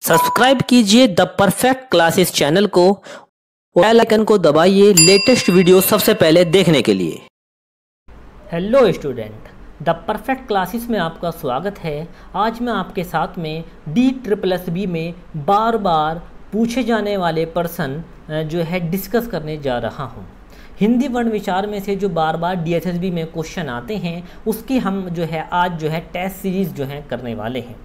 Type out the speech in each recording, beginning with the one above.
Subscribe कीजिए the perfect classes channel को और बेल आइकन को दबाइए लेटेस्ट वीडियो सबसे पहले देखने के लिए। Hello student, the perfect classes में आपका स्वागत है। आज मैं आपके साथ में DSSB में बार बार पूछे जाने वाले प्रश्न जो है डिस्कस करने जा रहा हूँ। हिंदी वर्ण विचार में से जो बार बार DSSB में क्वेश्चन आते हैं उसकी हम जो है आज जो है टेस्ट सीरीज़ जो है करने वाले हैं।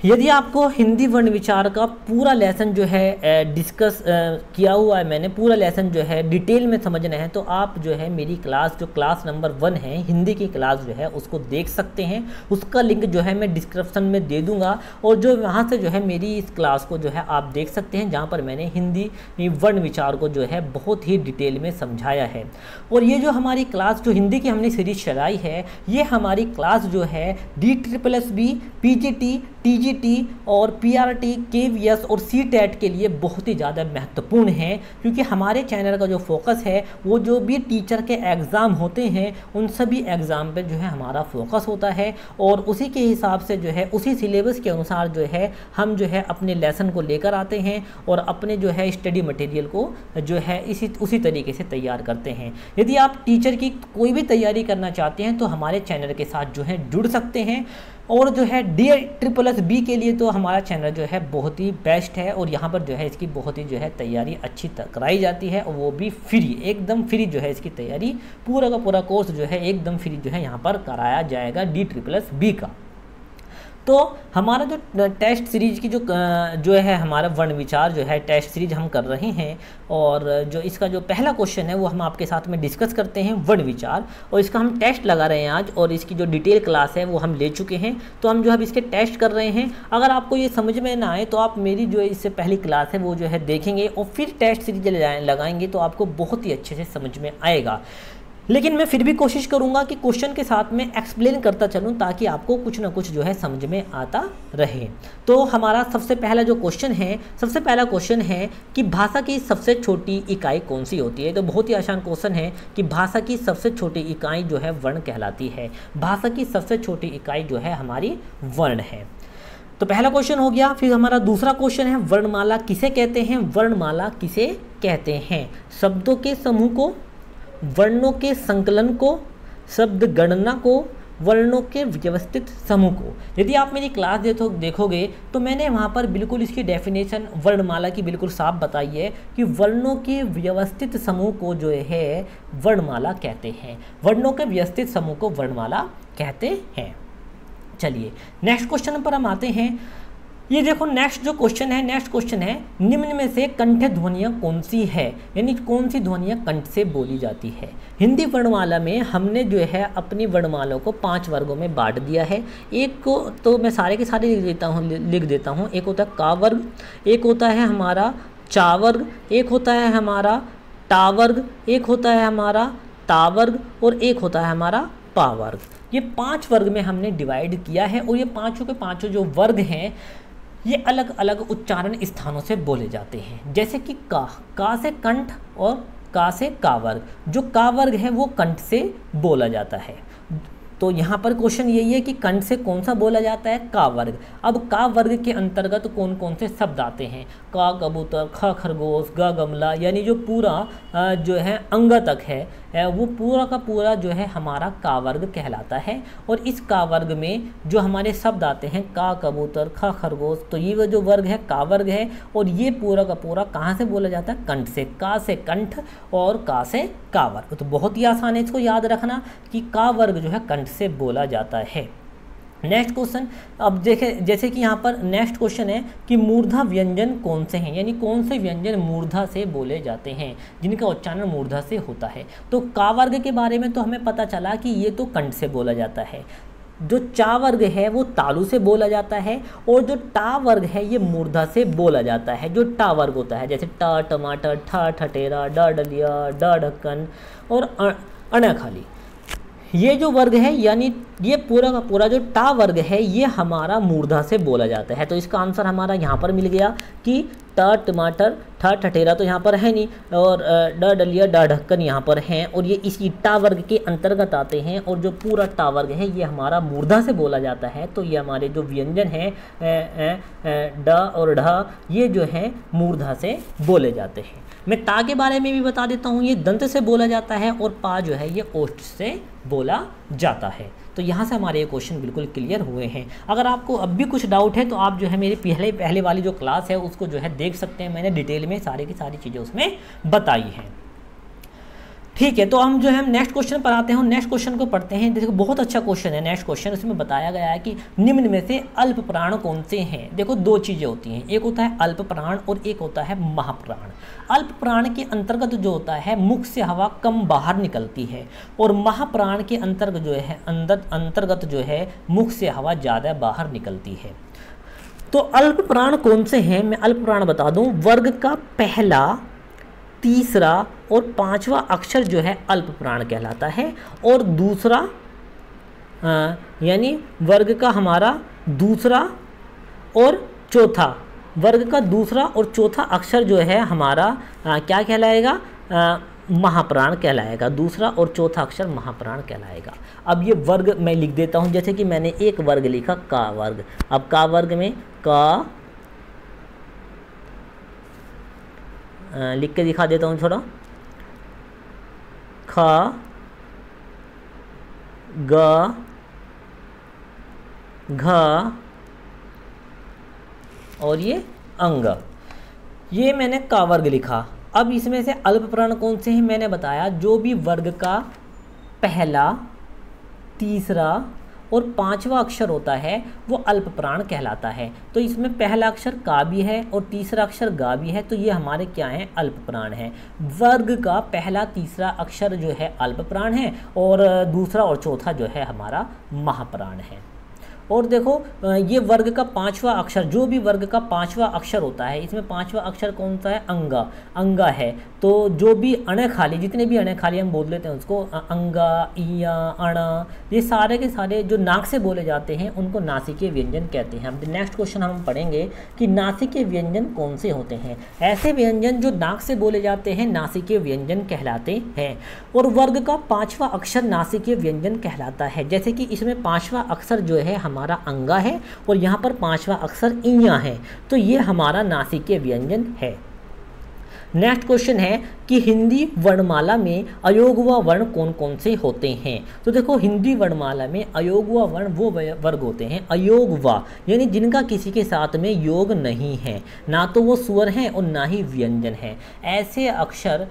यदि आपको हिंदी वर्ण विचार का पूरा लेसन जो है डिस्कस किया हुआ है, मैंने पूरा लेसन जो है डिटेल में समझना है तो आप जो है मेरी क्लास जो क्लास नंबर 1 है हिंदी की क्लास जो है उसको देख सकते हैं। उसका लिंक जो है मैं डिस्क्रिप्शन में दे दूंगा और जो वहाँ से जो है मेरी इस क्लास को जो है आप देख सकते हैं जहाँ पर मैंने हिंदी वर्ण विचार को जो है बहुत ही डिटेल में समझाया है। और ये जो हमारी क्लास जो हिंदी की हमने सीरीज चलाई है ये हमारी क्लास जो है DSSB, PGT, TGT और PRT, KVS और CTET के लिए बहुत ही ज़्यादा महत्वपूर्ण है, क्योंकि हमारे चैनल का जो फोकस है वो जो भी टीचर के एग्ज़ाम होते हैं उन सभी एग्ज़ाम पे जो है हमारा फोकस होता है और उसी के हिसाब से जो है उसी सिलेबस के अनुसार जो है हम जो है अपने लेसन को लेकर आते हैं और अपने जो है स्टडी मटेरियल को जो है उसी तरीके से तैयार करते हैं। यदि आप टीचर की कोई भी तैयारी करना चाहते हैं तो हमारे चैनल के साथ जो है जुड़ सकते हैं। और जो है DSSB के लिए तो हमारा चैनल जो है बहुत ही बेस्ट है और यहाँ पर जो है इसकी बहुत ही जो है तैयारी अच्छी कराई जाती है और वो भी फ्री, एकदम फ्री जो है इसकी तैयारी पूरा का पूरा कोर्स जो है एकदम फ्री जो है यहाँ पर कराया जाएगा DSSB का। तो हमारा जो टेस्ट सीरीज की जो है हमारा वर्ण विचार जो है टेस्ट सीरीज हम कर रहे हैं और जो इसका जो पहला क्वेश्चन है वो हम आपके साथ में डिस्कस करते हैं वर्ण विचार और इसका हम टेस्ट लगा रहे हैं आज और इसकी जो डिटेल क्लास है वो हम ले चुके हैं। तो हम जो है इसके टेस्ट कर रहे हैं। अगर आपको ये समझ में ना आए तो आप मेरी जो इससे पहली क्लास है वो जो है देखेंगे और फिर टेस्ट सीरीज लगाएंगे तो आपको बहुत ही अच्छे से समझ में आएगा। लेकिन मैं फिर भी कोशिश करूंगा कि क्वेश्चन के साथ में एक्सप्लेन करता चलूं ताकि आपको कुछ ना कुछ जो है समझ में आता रहे। तो हमारा सबसे पहला क्वेश्चन है कि भाषा की सबसे छोटी इकाई कौन सी होती है। तो बहुत ही आसान क्वेश्चन है कि भाषा की सबसे छोटी इकाई जो है वर्ण कहलाती है। भाषा की सबसे छोटी इकाई जो है हमारी वर्ण है। तो पहला क्वेश्चन हो गया। फिर हमारा दूसरा क्वेश्चन है वर्णमाला किसे कहते हैं। वर्णमाला किसे कहते हैं। शब्दों के समूह को, वर्णों के संकलन को, शब्द गणना को, वर्णों के व्यवस्थित समूह को। यदि आप मेरी क्लास देखोगे तो मैंने वहाँ पर बिल्कुल इसकी डेफिनेशन वर्णमाला की बिल्कुल साफ बताई है कि वर्णों के व्यवस्थित समूह को जो है वर्णमाला कहते हैं। वर्णों के व्यवस्थित समूह को वर्णमाला कहते हैं। चलिए नेक्स्ट क्वेश्चन पर हम आते हैं। ये देखो नेक्स्ट क्वेश्चन है निम्न में से कंठ ध्वनियाँ कौन सी है, यानी कौन सी ध्वनियाँ कंठ से बोली जाती है। हिंदी वर्णमाला में हमने जो है अपनी वर्णमाला को 5 वर्गों में बांट दिया है। एक को तो मैं सारे के सारे लिख देता हूँ। एक होता है का वर्ग, एक होता है हमारा चा वर्ग, एक होता है हमारा टा वर्ग, एक होता है हमारा ता वर्ग और एक होता है हमारा पा वर्ग। ये 5 वर्ग में हमने डिवाइड किया है और ये पाँचों के पाँचों जो वर्ग हैं ये अलग अलग उच्चारण स्थानों से बोले जाते हैं। जैसे कि का से कंठ और का से का वर्ग। जो का वर्ग है वो कंठ से बोला जाता है। तो यहाँ पर क्वेश्चन यही है कि कंठ से कौन सा बोला जाता है, का वर्ग। अब का वर्ग के अंतर्गत कौन कौन से शब्द आते हैं। का कबूतर, ख खरगोश, ग गमला, यानी जो पूरा जो है अंग तक है वो पूरा का पूरा जो है हमारा का वर्ग कहलाता है। और इस का वर्ग में जो हमारे शब्द आते हैं का कबूतर, ख खरगोश, तो ये जो वर्ग है का वर्ग है और ये पूरा का पूरा कहाँ से बोला जाता है, कंठ से। का से कंठ और का से का वर्ग। तो बहुत ही आसान है इसको याद रखना कि का वर्ग जो है कंठ से बोला जाता है। नेक्स्ट क्वेश्चन अब देखें, जैसे कि यहाँ पर नेक्स्ट क्वेश्चन है कि मूर्धा व्यंजन कौन से हैं, यानी कौन से व्यंजन मूर्धा से बोले जाते हैं जिनका उच्चारण मूर्धा से होता है। तो का वर्ग के बारे में तो हमें पता चला कि ये तो कंठ से बोला जाता है। जो चा वर्ग है वो तालु से बोला जाता है और जो टा वर्ग है ये मूर्धा से बोला जाता है। जो टा वर्ग होता है जैसे टा टमाटर, ठा ठटेरा, डा डलिया, डा ढक्कन और अना खाली, ये जो वर्ग है यानी ये पूरा का पूरा जो टा वर्ग है ये हमारा मूर्धा से बोला जाता है। तो इसका आंसर हमारा यहाँ पर मिल गया कि ट टमाटर, ठ ठठेरा तो यहाँ पर है नहीं, और ड डलिया ड ढक्कन यहाँ पर हैं, और ये इसी टा वर्ग के अंतर्गत आते हैं। और जो पूरा टा वर्ग है ये हमारा मूर्धा से बोला जाता है। तो ये हमारे जो व्यंजन हैं ड और ढ ये जो है मूर्धा से बोले जाते हैं। मैं टा के बारे में भी बता देता हूँ, ये दंत से बोला जाता है, और पा जो है ये ओष्ठ से बोला जाता है। तो यहाँ से हमारे ये क्वेश्चन बिल्कुल क्लियर हुए हैं। अगर आपको अब भी कुछ डाउट है तो आप जो है मेरी पहले वाली जो क्लास है उसको जो है देख सकते हैं, मैंने डिटेल में सारी की सारी चीज़ें उसमें बताई हैं। ठीक है, तो हम जो है नेक्स्ट क्वेश्चन पर आते हैं। नेक्स्ट क्वेश्चन को पढ़ते हैं। देखो बहुत अच्छा क्वेश्चन है नेक्स्ट क्वेश्चन। इसमें बताया गया है कि निम्न में से अल्प प्राण कौन से हैं। देखो दो चीज़ें होती हैं, एक होता है अल्प प्राण और एक होता है महाप्राण। अल्प प्राण के अंतर्गत जो होता है मुख से हवा कम बाहर निकलती है, और महाप्राण के अंतर्गत जो है मुख से हवा ज़्यादा बाहर निकलती है। तो अल्प प्राण कौन से हैं, मैं अल्प प्राण बता दूं। वर्ग का पहला, तीसरा और पांचवा अक्षर जो है अल्प प्राण कहलाता है, और दूसरा यानी वर्ग का हमारा दूसरा और चौथा, वर्ग का दूसरा और चौथा अक्षर जो है हमारा क्या कहलाएगा, महाप्राण कहलाएगा। दूसरा और चौथा अक्षर महाप्राण कहलाएगा। अब ये वर्ग मैं लिख देता हूँ, जैसे कि मैंने एक वर्ग लिखा का वर्ग। अब का वर्ग में का लिख के दिखा देता हूँ थोड़ा। ख ग घ और ये अंग, ये मैंने का वर्ग लिखा। अब इसमें से अल्प प्राण कौन से हैं, मैंने बताया जो भी वर्ग का पहला, तीसरा और पांचवा अक्षर होता है वो अल्प प्राण कहलाता है। तो इसमें पहला अक्षर का भी है और तीसरा अक्षर गा भी है, तो ये हमारे क्या हैं, अल्प प्राण है। वर्ग का पहला तीसरा अक्षर जो है अल्प प्राण है, और दूसरा और चौथा जो है हमारा महाप्राण है। और देखो ये वर्ग का पांचवा अक्षर, जो भी वर्ग का पांचवा अक्षर होता है, इसमें पांचवा अक्षर कौन सा है, अंगा, अंगा है। तो जो भी अणे खाली, जितने भी अणे खाली हम बोल लेते हैं उसको अंगा, इया, अणा, ये सारे के सारे जो नाक से बोले जाते हैं उनको नासिकीय व्यंजन कहते हैं। अब नेक्स्ट क्वेश्चन हम पढ़ेंगे कि नासिकीय व्यंजन कौन से होते हैं। ऐसे व्यंजन जो नाक से बोले जाते हैं नासिकीय व्यंजन कहलाते हैं, और वर्ग का पांचवा अक्षर नासिकीय व्यंजन कहलाता है। जैसे कि इसमें पांचवा अक्षर जो है हमारा अंगा है, और यहाँ पर पांचवा अक्षर इया है, तो ये हमारा नासिकीय व्यंजन है। नेक्स्ट क्वेश्चन है कि हिंदी वर्णमाला में अयोगवा वर्ण कौन कौन से होते हैं। तो देखो हिंदी वर्णमाला में अयोगवा वर्ण वो वर्ग होते हैं, अयोगवा यानी जिनका किसी के साथ में योग नहीं है, ना तो वो स्वर हैं और ना ही व्यंजन है। ऐसे अक्षर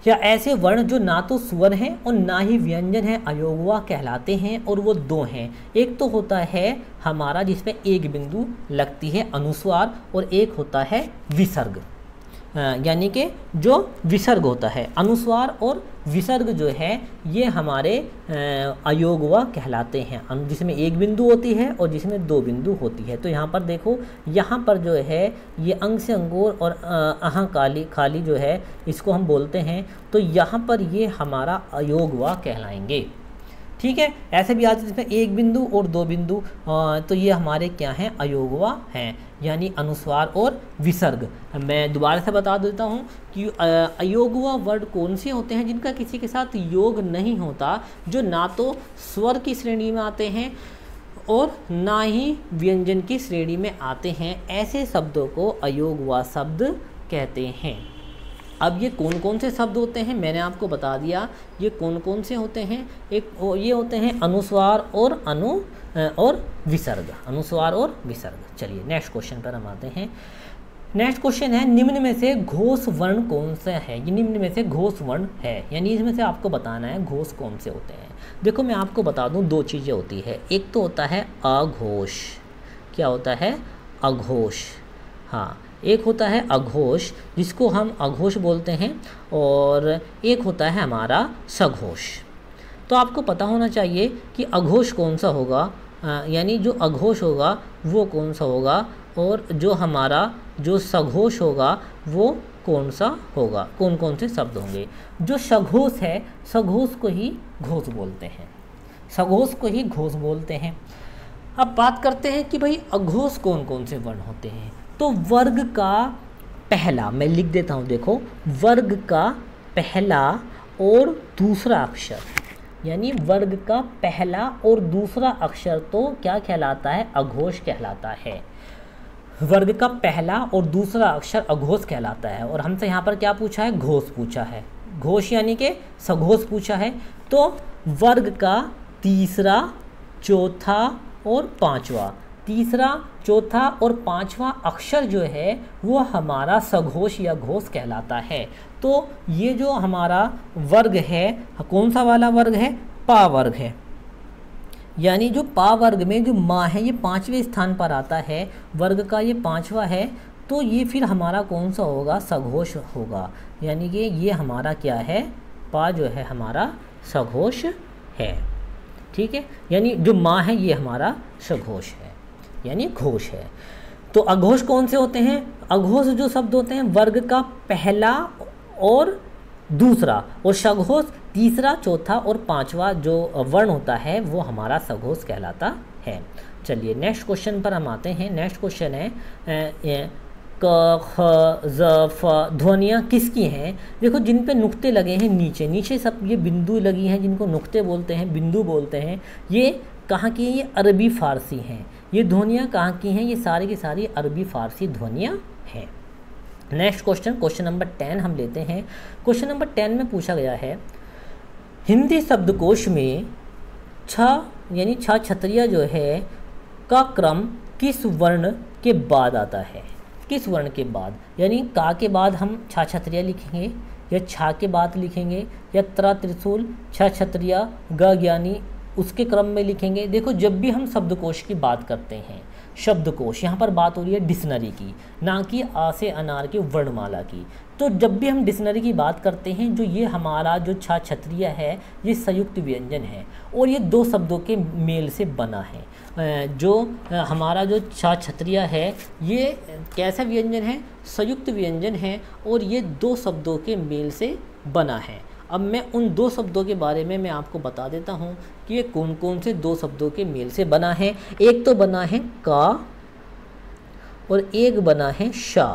या ऐसे वर्ण जो ना तो स्वर हैं और ना ही व्यंजन है अयोगवा कहलाते हैं, और वो दो हैं। एक तो होता है हमारा जिसमें एक बिंदु लगती है अनुस्वार, और एक होता है विसर्ग, यानी कि जो विसर्ग होता है। अनुस्वार और विसर्ग जो है ये हमारे अयोगवा कहलाते हैं, जिसमें एक बिंदु होती है और जिसमें दो बिंदु होती है। तो यहाँ पर देखो, यहाँ पर जो है ये अंग से अंगोर और अहाँ काली खाली जो है इसको हम बोलते हैं, तो यहाँ पर ये हमारा अयोगवा कहलाएंगे। ठीक है, ऐसे भी आज इसमें एक बिंदु और दो बिंदु, तो ये हमारे क्या हैं, अयोगवा हैं, यानी अनुस्वार और विसर्ग। मैं दोबारा से बता देता हूँ कि अयोगवा वर्ड कौन से होते हैं जिनका किसी के साथ योग नहीं होता, जो ना तो स्वर की श्रेणी में आते हैं और ना ही व्यंजन की श्रेणी में आते हैं। ऐसे शब्दों को अयोगवा शब्द कहते हैं। अब ये कौन कौन से शब्द होते हैं मैंने आपको बता दिया, ये कौन कौन से होते हैं। एक ये होते हैं अनुस्वार और विसर्ग, अनुस्वार और विसर्ग। चलिए नेक्स्ट क्वेश्चन पर हम आते हैं। नेक्स्ट क्वेश्चन है निम्न में से घोष वर्ण कौन सा है। ये निम्न में से घोष वर्ण है, यानी इसमें से आपको बताना है घोष कौन से होते हैं। देखो मैं आपको बता दूं, दो चीज़ें होती है। एक तो होता है अघोष, क्या होता है, अघोष, हाँ, एक होता है अघोष जिसको हम अघोष बोलते हैं, और एक होता है हमारा सघोष। तो आपको पता होना चाहिए कि अघोष कौन सा होगा, यानी जो अघोष होगा वो कौन सा होगा, और जो हमारा जो सघोष होगा वो कौन सा होगा, कौन कौन से शब्द होंगे। जो सघोष है, सघोष को ही घोष बोलते हैं। सघोष को ही घोष बोलते हैं। अब बात करते हैं कि भाई अघोष कौन कौन से वर्ण होते हैं। तो वर्ग का पहला, मैं लिख देता हूँ, देखो, वर्ग का पहला और दूसरा अक्षर, यानी वर्ग का पहला और दूसरा अक्षर तो क्या कहलाता है, अघोष कहलाता है। वर्ग का पहला और दूसरा अक्षर अघोष कहलाता है। और हमसे यहाँ पर क्या पूछा है, घोष पूछा है, घोष यानी कि सघोष पूछा है। तो वर्ग का तीसरा, चौथा और पांचवा, तीसरा, चौथा और पांचवा अक्षर जो है वो हमारा सघोष या घोष कहलाता है। तो ये जो हमारा वर्ग है, कौन सा वाला वर्ग है, पा वर्ग है। यानी जो पा वर्ग में जो माँ है ये 5वें स्थान पर आता है, वर्ग का ये 5वां है। तो ये फिर हमारा कौन सा होगा, सघोष होगा। यानी कि ये हमारा क्या है, पा जो है हमारा सघोष है। ठीक है, यानी जो माँ है ये हमारा सघोष है, यानी घोष है। तो अघोष कौन से होते हैं, अघोष जो शब्द होते हैं वर्ग का पहला और दूसरा, और सघोष तीसरा, चौथा और पांचवा जो वर्ण होता है वो हमारा सघोष कहलाता है। चलिए नेक्स्ट क्वेश्चन पर हम आते हैं। नेक्स्ट क्वेश्चन है क, ख, ज, फ ध्वनियाँ किसकी हैं। देखो जिन पे नुक्ते लगे हैं नीचे, नीचे सब ये बिंदु लगी हैं जिनको नुक्ते बोलते हैं, बिंदु बोलते हैं। ये कहाँ की हैं, ये अरबी फ़ारसी हैं। ये ध्वनियाँ कहाँ की हैं, ये सारी की सारी अरबी फ़ारसी ध्वनियाँ हैं। नेक्स्ट क्वेश्चन, क्वेश्चन नंबर 10 हम लेते हैं। क्वेश्चन नंबर 10 में पूछा गया है, हिंदी शब्दकोश में छ यानी छ छत्रिया जो है का क्रम किस वर्ण के बाद आता है, किस वर्ण के बाद। यानी का के बाद हम छ छत्रिया लिखेंगे, या छा के बाद लिखेंगे, या त्रा त्रिशूल छ छत्रिया ग ज्ञानी उसके क्रम में लिखेंगे। देखो जब भी हम शब्दकोश की बात करते हैं, शब्दकोश यहाँ पर बात हो रही है डिक्शनरी की, ना कि आ से अनार की वर्णमाला की। तो जब भी हम डिक्शनरी की बात करते हैं, जो ये हमारा जो छा छत्रिय है ये संयुक्त व्यंजन है और ये दो शब्दों के मेल से बना है। जो हमारा जो छा छत्रिय है ये कैसा व्यंजन है, संयुक्त व्यंजन है और ये दो शब्दों के मेल से बना है। अब मैं उन दो शब्दों के बारे में मैं आपको बता देता हूँ कि ये कौन कौन से दो शब्दों के मेल से बना है। एक तो बना है का और एक बना है शा।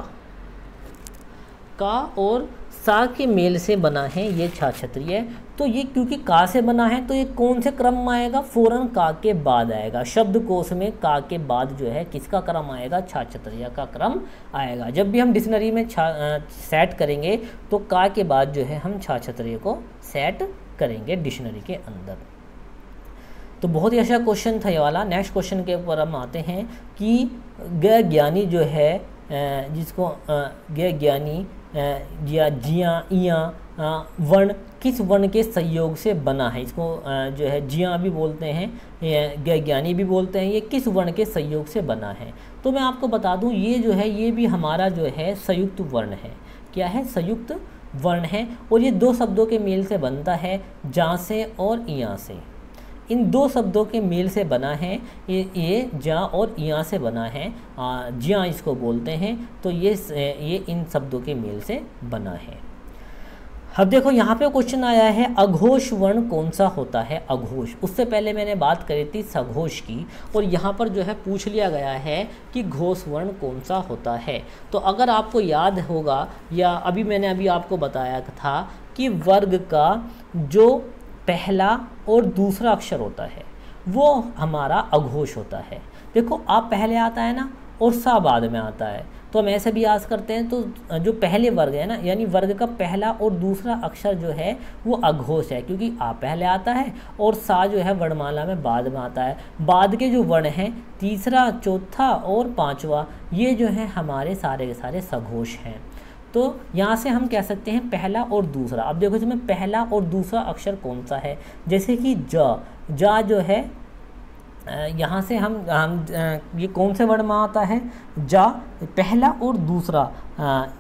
का और सा के मेल से बना है ये छा छत्रिय। तो ये क्योंकि का से बना है तो ये कौन से क्रम में आएगा, फौरन का के बाद आएगा। शब्दकोश में का के बाद जो है किसका क्रम आएगा, छा छत्रिय का क्रम आएगा। जब भी हम डिक्शनरी में सेट करेंगे तो का के बाद जो है हम छा छत्रिय को सेट करेंगे डिक्शनरी के अंदर। तो बहुत ही अच्छा क्वेश्चन था ये वाला। नेक्स्ट क्वेश्चन के ऊपर हम आते हैं कि ग ज्ञानी जो है जिसको ग ज्ञानी या जिया इया वर्ण किस वर्ण के संयोग से बना है। इसको जो है जिया भी बोलते हैं, ग ज्ञानी भी बोलते हैं। ये किस वर्ण के संयोग से बना है। तो मैं आपको बता दूं ये जो है ये भी हमारा जो है संयुक्त वर्ण है। क्या है, संयुक्त वर्ण है और ये दो शब्दों के मेल से बनता है, जा से और इया से। इन दो शब्दों के मेल से बना है, ये जा और इया से बना है, जिया इसको बोलते हैं। तो ये इन शब्दों के मेल से बना है। अब देखो यहाँ पे क्वेश्चन आया है अघोष वर्ण कौन सा होता है, अघोष। उससे पहले मैंने बात करी थी सघोष की और यहाँ पर जो है पूछ लिया गया है कि घोष वर्ण कौन सा होता है। तो अगर आपको याद होगा या मैंने आपको बताया था कि वर्ग का जो पहला और दूसरा अक्षर होता है वो हमारा अघोष होता है। देखो आप पहले आता है ना और सा बाद में आता है, तो हम ऐसे भी याद करते हैं। तो जो पहले वर्ग है ना, यानी वर्ग का पहला और दूसरा अक्षर जो है वो अघोष है, क्योंकि आ पहले आता है और सा जो है वर्णमाला में बाद में आता है। बाद के जो वर्ण हैं तीसरा, चौथा और पांचवा, ये जो है हमारे सारे के सारे सघोष हैं। तो यहाँ से हम कह सकते हैं पहला और दूसरा। अब देखो इसमें पहला और दूसरा अक्षर कौन सा है, जैसे कि जा जो है यहाँ से हम ये कौन से वर्ण में आता है, जा पहला और दूसरा।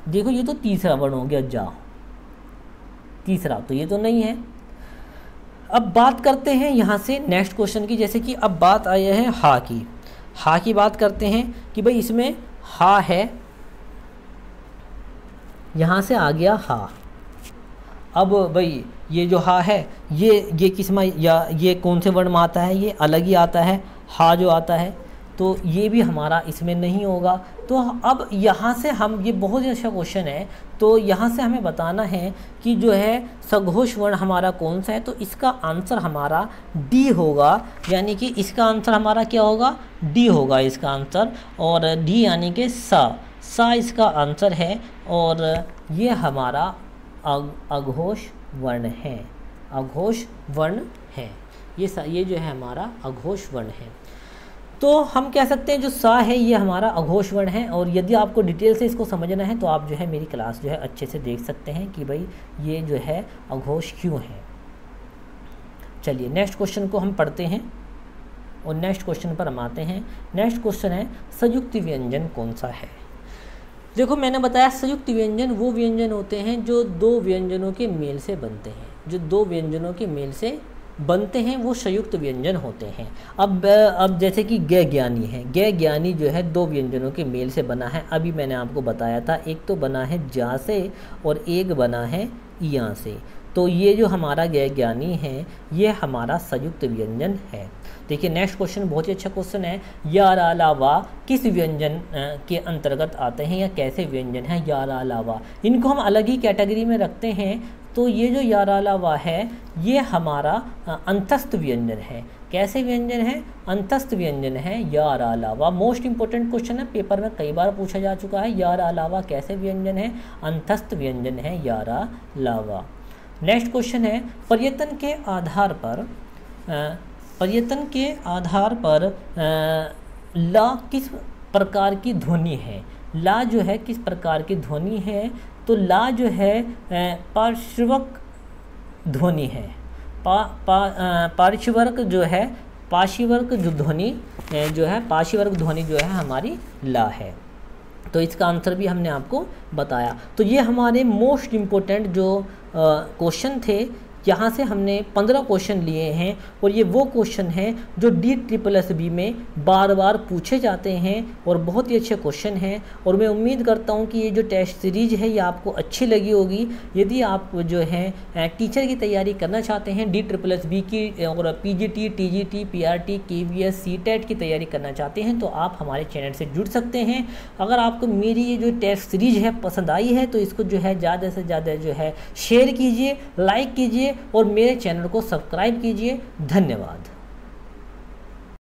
देखो ये तो तीसरा वर्ण हो गया जा, तीसरा तो ये तो नहीं है। अब बात करते हैं यहाँ से नेक्स्ट क्वेश्चन की, जैसे कि अब बात आई है हा की। हा की बात करते हैं कि भाई इसमें हा है, यहाँ से आ गया हा। अब भाई ये जो हा है ये किस में या ये कौन से वर्ण में आता है, ये अलग ही आता है हा जो आता है, तो ये भी हमारा इसमें नहीं होगा। तो अब यहाँ से हम, ये बहुत ही अच्छा क्वेश्चन है, तो यहाँ से हमें बताना है कि जो है सघोष वर्ण हमारा कौन सा है, तो इसका आंसर हमारा डी होगा, यानी कि इसका आंसर हमारा क्या होगा, डी होगा इसका आंसर। और डी यानी कि सा इसका आंसर है, और ये हमारा अघोष वर्ण है, अघोष वर्ण है, ये जो है हमारा अघोष वर्ण है। तो हम कह सकते हैं जो सा है ये हमारा अघोष वर्ण है। और यदि आपको डिटेल से इसको समझना है तो आप जो है मेरी क्लास जो है अच्छे से देख सकते हैं कि भाई ये जो है अघोष क्यों है। चलिए नेक्स्ट क्वेश्चन को हम पढ़ते हैं और नेक्स्ट क्वेश्चन पर हम आते हैं। नेक्स्ट क्वेश्चन है संयुक्त व्यंजन कौन सा है। देखो मैंने बताया संयुक्त व्यंजन वो व्यंजन होते हैं जो दो व्यंजनों के मेल से बनते हैं, जो दो व्यंजनों के मेल से बनते हैं वो संयुक्त व्यंजन होते हैं। अब जैसे कि गे ज्ञानी है, गे ज्ञानी जो है दो व्यंजनों के मेल से बना है। अभी मैंने आपको बताया था, एक तो बना है जा से और एक बना है या से। तो ये जो हमारा गे ज्ञानी है ये हमारा संयुक्त व्यंजन है। देखिए नेक्स्ट क्वेश्चन बहुत ही अच्छा क्वेश्चन है, यारा लावा किस व्यंजन के अंतर्गत आते हैं या कैसे व्यंजन है यारा लावा। इनको हम अलग ही कैटेगरी में रखते हैं। तो ये जो यारा लावा है ये हमारा अंतस्थ व्यंजन है। कैसे व्यंजन है, अंतस्थ व्यंजन है यारा लावा। मोस्ट इंपॉर्टेंट क्वेश्चन है, पेपर में कई बार पूछा जा चुका है। यारा लावा कैसे व्यंजन है, अंतस्थ व्यंजन है यारा लावा। नेक्स्ट क्वेश्चन है पर्यटन के आधार पर ला किस प्रकार की ध्वनि है। ला जो है किस प्रकार की ध्वनि है, तो ला जो है पार्श्वक ध्वनि है। पार्श्ववर्ग जो है, पार्श्ववर्ग जो ध्वनि जो है, पार्श्ववर्ग ध्वनि जो है हमारी ला है। तो इसका आंसर भी हमने आपको बताया। तो ये हमारे मोस्ट इम्पोर्टेंट जो क्वेश्चन थे, यहाँ से हमने 15 क्वेश्चन लिए हैं और ये वो क्वेश्चन हैं जो DSSB में बार बार पूछे जाते हैं और बहुत ही अच्छे क्वेश्चन हैं। और मैं उम्मीद करता हूँ कि ये जो टेस्ट सीरीज़ है ये आपको अच्छी लगी होगी। यदि आप जो है टीचर की तैयारी करना चाहते हैं, DSSB की और PGT, TGT, PRT, KVS, CTET की तैयारी करना चाहते हैं तो आप हमारे चैनल से जुड़ सकते हैं। अगर आपको मेरी ये जो टेस्ट सीरीज़ है पसंद आई है तो इसको जो है ज़्यादा से ज़्यादा जो है शेयर कीजिए, लाइक कीजिए और मेरे चैनल को सब्सक्राइब कीजिए। धन्यवाद।